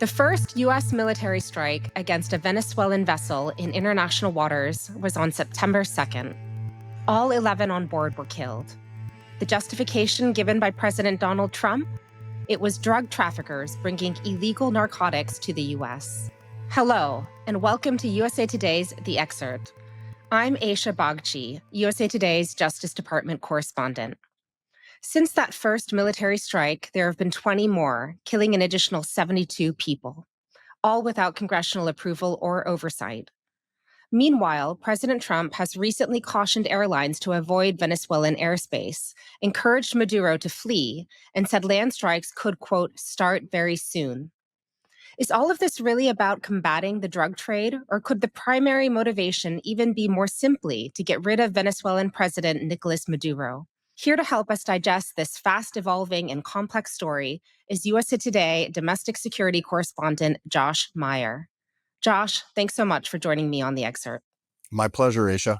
The first U.S. military strike against a Venezuelan vessel in international waters was on September 2nd. All 11 on board were killed. The justification given by President Donald Trump? It was drug traffickers bringing illegal narcotics to the U.S. Hello, and welcome to USA Today's The Excerpt. I'm Aisha Bagchi, USA Today's Justice Department correspondent. Since that first military strike, there have been 20 more, killing an additional 72 people, all without congressional approval or oversight. Meanwhile, President Trump has recently cautioned airlines to avoid Venezuelan airspace, encouraged Maduro to flee, and said land strikes could, quote, start very soon. Is all of this really about combating the drug trade, or could the primary motivation even be more simply to get rid of Venezuelan President Nicolas Maduro? Here to help us digest this fast-evolving and complex story is USA Today domestic security correspondent Josh Meyer. Josh, thanks so much for joining me on The Excerpt. My pleasure, Aisha.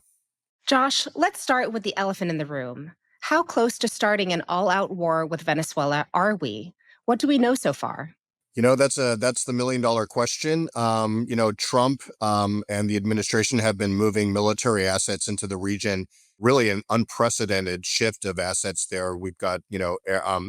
Josh, let's start with the elephant in the room. How close to starting an all-out war with Venezuela are we? What do we know so far? That's the million-dollar question. Trump and the administration have been moving military assets into the region. Really an unprecedented shift of assets there. We've got,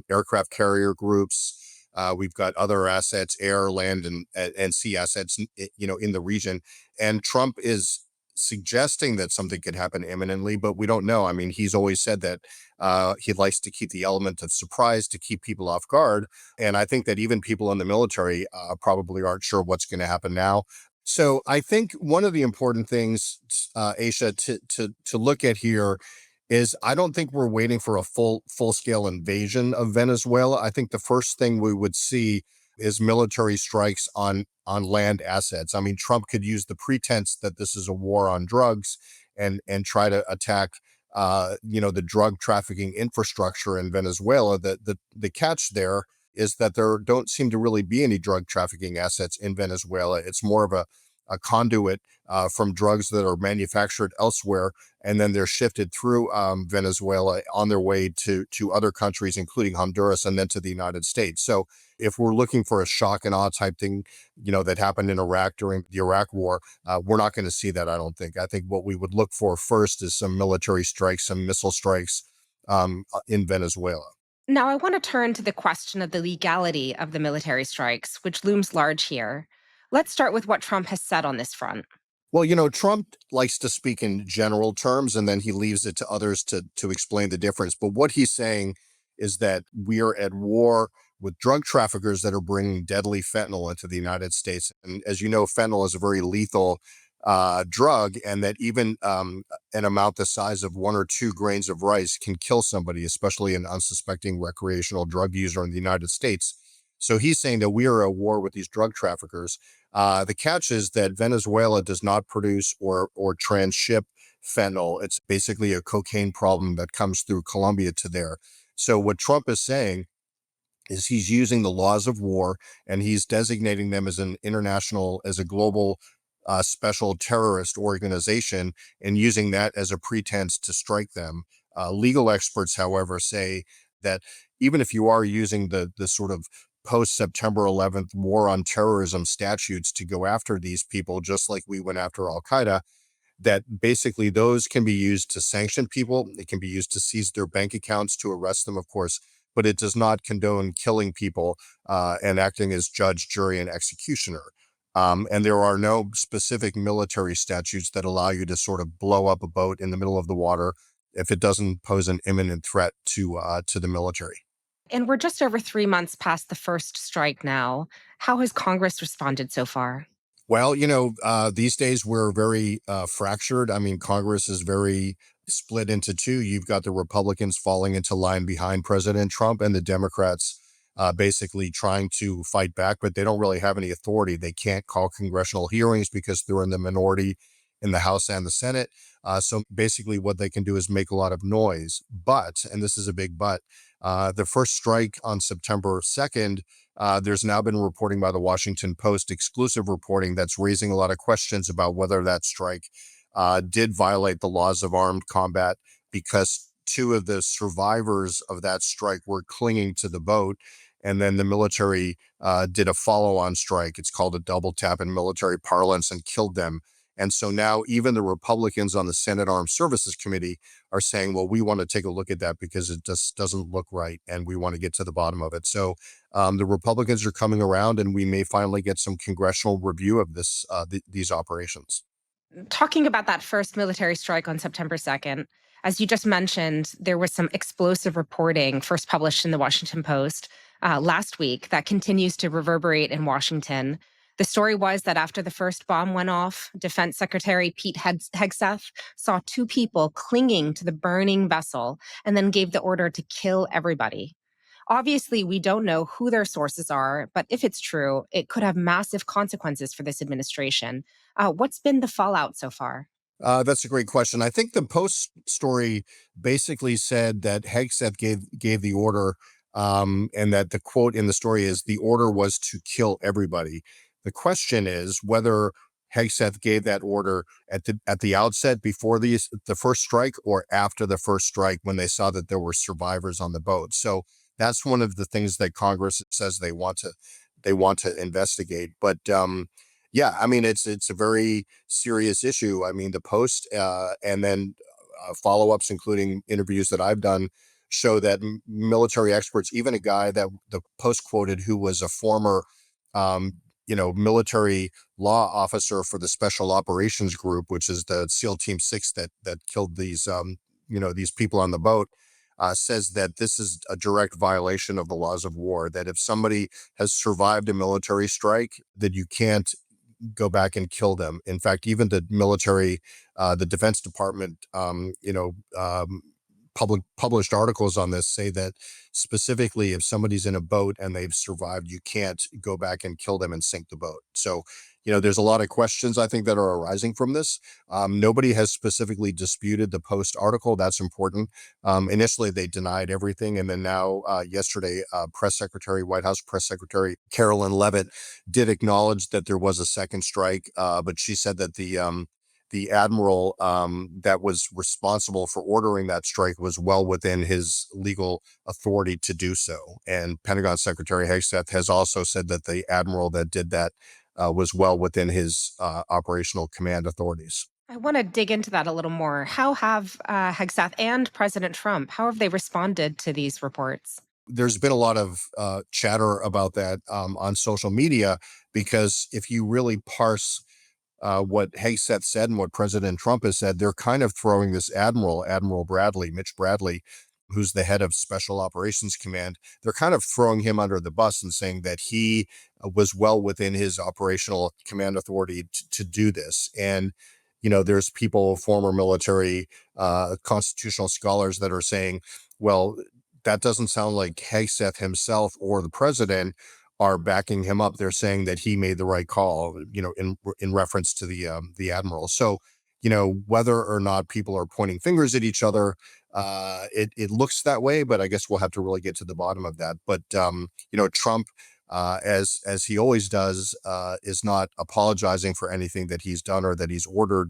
aircraft carrier groups. We've got other assets, air, land, and sea assets, in the region. And Trump is suggesting that something could happen imminently, but we don't know. I mean, he's always said that he likes to keep the element of surprise to keep people off guard. And I think that even people in the military probably aren't sure what's going to happen now. So I think one of the important things, Aisha, to look at here is I don't think we're waiting for a full-scale invasion of Venezuela. I think the first thing we would see is military strikes on land assets. I mean, Trump could use the pretense that this is a war on drugs and try to attack the drug trafficking infrastructure in Venezuela. The catch there is that there don't seem to really be any drug trafficking assets in Venezuela. It's more of a conduit from drugs that are manufactured elsewhere, and then they're shifted through Venezuela on their way to other countries, including Honduras, and then to the United States. So if we're looking for a shock and awe type thing, that happened in Iraq during the Iraq War, we're not going to see that, I don't think. I think what we would look for first is some military strikes, some missile strikes in Venezuela. Now, I want to turn to the question of the legality of the military strikes, which looms large here. Let's start with what Trump has said on this front. Well, Trump likes to speak in general terms, and then he leaves it to others to explain the difference. But what he's saying is that we are at war with drug traffickers that are bringing deadly fentanyl into the United States. And as you know, fentanyl is a very lethal drug, and that even an amount the size of 1 or 2 grains of rice can kill somebody, especially an unsuspecting recreational drug user in the United States. So he's saying that we are at war with these drug traffickers. The catch is that Venezuela does not produce or transship fentanyl. It's basically a cocaine problem that comes through Colombia to there. So what Trump is saying is he's using the laws of war, and he's designating them as a global special terrorist organization, and using that as a pretense to strike them. Legal experts, however, say that even if you are using the sort of post-September 11th war on terrorism statutes to go after these people, just like we went after Al-Qaeda, that basically those can be used to sanction people. It can be used to seize their bank accounts, to arrest them, of course, but it does not condone killing people and acting as judge, jury, and executioner. And there are no specific military statutes that allow you to sort of blow up a boat in the middle of the water if it doesn't pose an imminent threat to the military. And we're just over 3 months past the first strike now. How has Congress responded so far? Well, these days we're very fractured. I mean, Congress is very split into two. You've got the Republicans falling into line behind President Trump, and the Democrats basically trying to fight back, but they don't really have any authority. They can't call congressional hearings because they're in the minority in the House and the Senate. So basically what they can do is make a lot of noise. But, and this is a big but, the first strike on September 2nd, there's now been reporting by the Washington Post, exclusive reporting, that's raising a lot of questions about whether that strike did violate the laws of armed combat, because 2 of the survivors of that strike were clinging to the boat. And then the military did a follow-on strike. It's called a double tap in military parlance, and killed them. And so now even the Republicans on the Senate Armed Services Committee are saying, well, we want to take a look at that because it just doesn't look right, and we want to get to the bottom of it. So the Republicans are coming around, and we may finally get some congressional review of these operations. Talking about that first military strike on September 2nd, as you just mentioned, there was some explosive reporting first published in the Washington Post last week that continues to reverberate in Washington. The story was that after the first bomb went off, Defense Secretary Pete Hegseth saw two people clinging to the burning vessel and then gave the order to kill everybody. Obviously, we don't know who their sources are, but if it's true, it could have massive consequences for this administration. What's been the fallout so far? That's a great question. I think the Post story basically said that Hegseth gave the order, and that the quote in the story is the order was to kill everybody. The question is whether Hegseth gave that order at the outset before the first strike, or after the first strike when they saw that there were survivors on the boat. So that's one of the things that Congress says they want to investigate. But yeah, I mean it's a very serious issue. I mean, the Post and then follow-ups, including interviews that I've done, show that military experts, even a guy that the Post quoted who was a former, military law officer for the Special Operations Group, which is the SEAL Team 6 that killed these people on the boat, says that this is a direct violation of the laws of war. That if somebody has survived a military strike, that you can't go back and kill them. In fact, even the military, the Defense Department, published articles on this say that specifically if somebody's in a boat and they've survived, you can't go back and kill them and sink the boat. So, there's a lot of questions I think that are arising from this. Nobody has specifically disputed the Post article. That's important. Initially, they denied everything. And then now, yesterday, White House Press Secretary Carolyn Leavitt did acknowledge that there was a second strike, but she said that the admiral that was responsible for ordering that strike was well within his legal authority to do so. And Pentagon Secretary Hegseth has also said that the admiral that did that was well within his operational command authorities. I want to dig into that a little more. How have Hegseth and President Trump, how have they responded to these reports? There's been a lot of chatter about that on social media, because if you really parse what Hegseth said and what President Trump has said, they're kind of throwing this Admiral Bradley, Mitch Bradley, who's the head of Special Operations Command, they're kind of throwing him under the bus and saying that he was well within his operational command authority to do this. And, there's people, former military constitutional scholars, that are saying, well, that doesn't sound like Hegseth himself or the president are backing him up. They're saying that he made the right call, in reference to the admiral. So, whether or not people are pointing fingers at each other, it looks that way. But I guess we'll have to really get to the bottom of that. But Trump, as he always does, is not apologizing for anything that he's done or that he's ordered.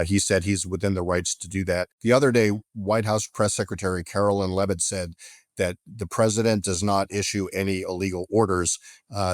He said he's within the rights to do that. The other day, White House Press Secretary Carolyn Leavitt said that the president does not issue any illegal orders.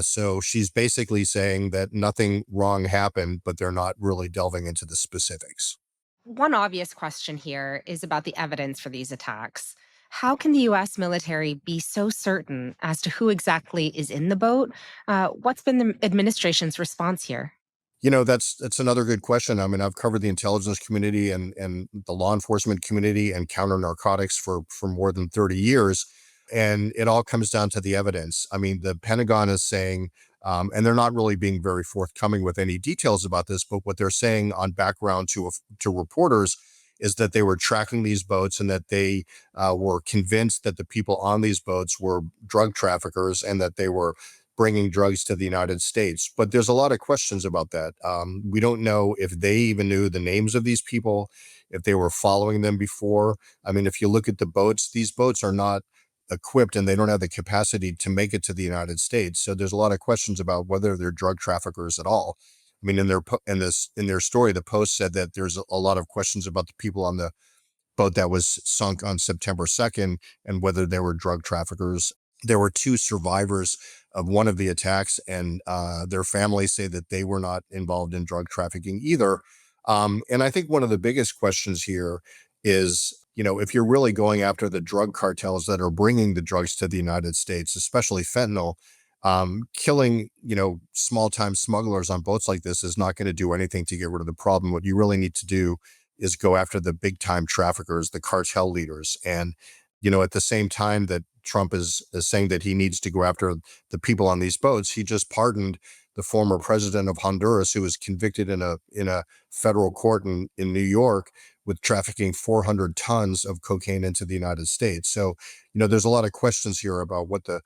So she's basically saying that nothing wrong happened, but they're not really delving into the specifics. One obvious question here is about the evidence for these attacks. How can the US military be so certain as to who exactly is in the boat? What's been the administration's response here? That's another good question. I mean, I've covered the intelligence community and the law enforcement community and counter narcotics for more than 30 years. And it all comes down to the evidence. I mean, the Pentagon is saying, and they're not really being very forthcoming with any details about this, but what they're saying on background to reporters is that they were tracking these boats, and that they were convinced that the people on these boats were drug traffickers and that they were bringing drugs to the United States. But there's a lot of questions about that. We don't know if they even knew the names of these people, if they were following them before. I mean, if you look at the boats, these boats are not equipped and they don't have the capacity to make it to the United States. So there's a lot of questions about whether they're drug traffickers at all. I mean, in their story, the Post said that there's a lot of questions about the people on the boat that was sunk on September 2nd and whether they were drug traffickers. There were two survivors of one of the attacks, and their families say that they were not involved in drug trafficking either. And I think one of the biggest questions here is, if you're really going after the drug cartels that are bringing the drugs to the United States, especially fentanyl, killing, small-time smugglers on boats like this is not going to do anything to get rid of the problem. What you really need to do is go after the big-time traffickers, the cartel leaders. And at the same time that Trump is saying that he needs to go after the people on these boats, he just pardoned the former president of Honduras, who was convicted in a federal court in New York with trafficking 400 tons of cocaine into the United States. So, there's a lot of questions here about what the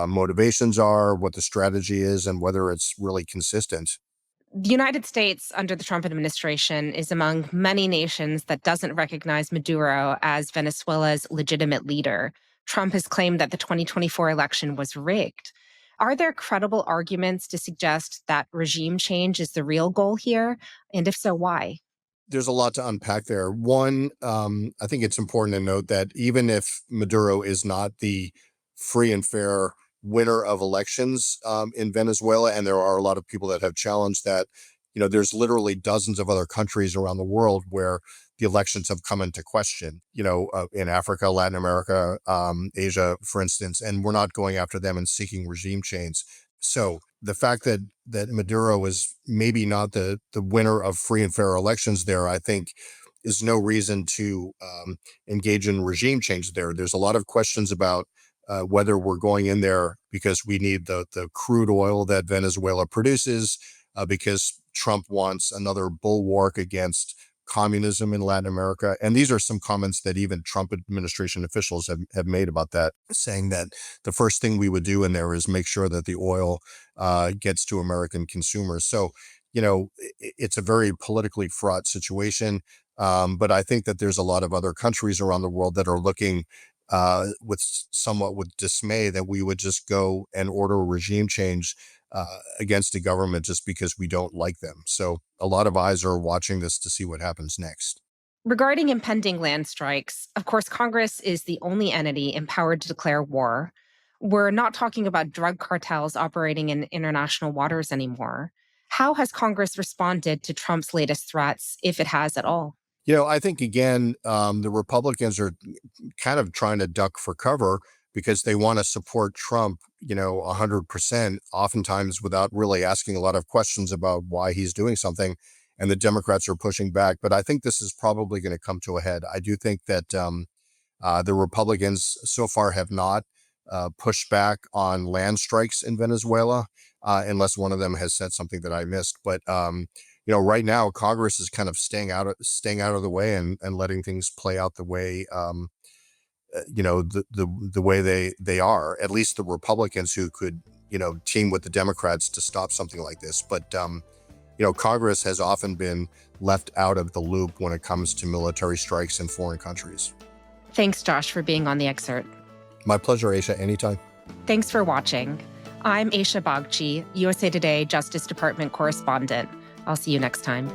motivations are, what the strategy is, and whether it's really consistent. The United States, under the Trump administration, is among many nations that doesn't recognize Maduro as Venezuela's legitimate leader. Trump has claimed that the 2024 election was rigged. Are there credible arguments to suggest that regime change is the real goal here? And if so, why? There's a lot to unpack there. One, I think it's important to note that even if Maduro is not the free and fair winner of elections in Venezuela, and there are a lot of people that have challenged that, there's literally dozens of other countries around the world where the elections have come into question, in Africa, Latin America, Asia, for instance, and we're not going after them and seeking regime change. So the fact that Maduro is maybe not the winner of free and fair elections there, I think, is no reason to engage in regime change there. There's a lot of questions about whether we're going in there because we need the crude oil that Venezuela produces, because Trump wants another bulwark against communism in Latin America. And these are some comments that even Trump administration officials have made about that, saying that the first thing we would do in there is make sure that the oil gets to American consumers. So, it's a very politically fraught situation. But I think that there's a lot of other countries around the world that are looking somewhat with dismay that we would just go and order a regime change against a government just because we don't like them. So a lot of eyes are watching this to see what happens next. Regarding impending land strikes, of course, Congress is the only entity empowered to declare war. We're not talking about drug cartels operating in international waters anymore. How has Congress responded to Trump's latest threats, if it has at all? I think, again, the Republicans are kind of trying to duck for cover because they want to support Trump, 100%, oftentimes without really asking a lot of questions about why he's doing something. And the Democrats are pushing back. But I think this is probably going to come to a head. I do think that the Republicans so far have not pushed back on land strikes in Venezuela, unless one of them has said something that I missed. But right now Congress is kind of staying out of the way and letting things play out the way the way they are. At least the Republicans who could team with the Democrats to stop something like this. But Congress has often been left out of the loop when it comes to military strikes in foreign countries. Thanks, Josh, for being on the Excerpt. My pleasure, Aisha. Anytime. Thanks for watching. I'm Aisha Bagchi, USA Today Justice Department correspondent. I'll see you next time.